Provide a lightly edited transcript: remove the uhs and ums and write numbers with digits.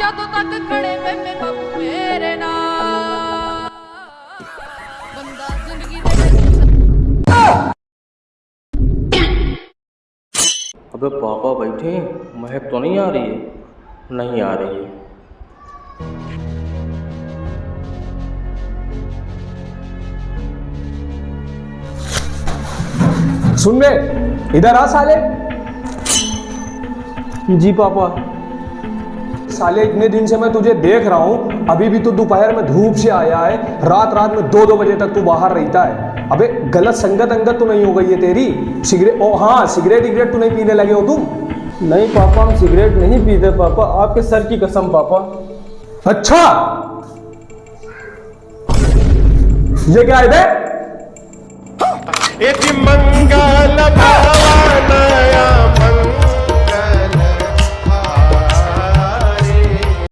ਜਦੋਂ ਤੱਕ ਖੜੇ ਵੇ ਮੇਰੇ ਬਾਪੂ ਮੇਰੇ ਨਾਲ ਬੰਦਾ ਜ਼ਿੰਦਗੀ ਦੇ अबे पापा बैठे, महक तो नहीं आ रही है? नहीं आ रही है। सुन बे, इधर आ साले। जी पापा। साले इतने दिन से मैं तुझे देख रहा हूँ, अभी भी तू दोपहर में धूप से आया है, रात रात में 2-2 बजे तक तू बाहर रहता है। अबे गलत संगत अंगत तो नहीं हो गई है तेरी? सिगरेट, ओ हाँ, सिगरेट तो नहीं पीने लगे हो तुम? नहीं पापा, हम सिगरेट नहीं पीते पापा, आपके सर की कसम पापा। अच्छा, ये क्या है बे? मंगल भवन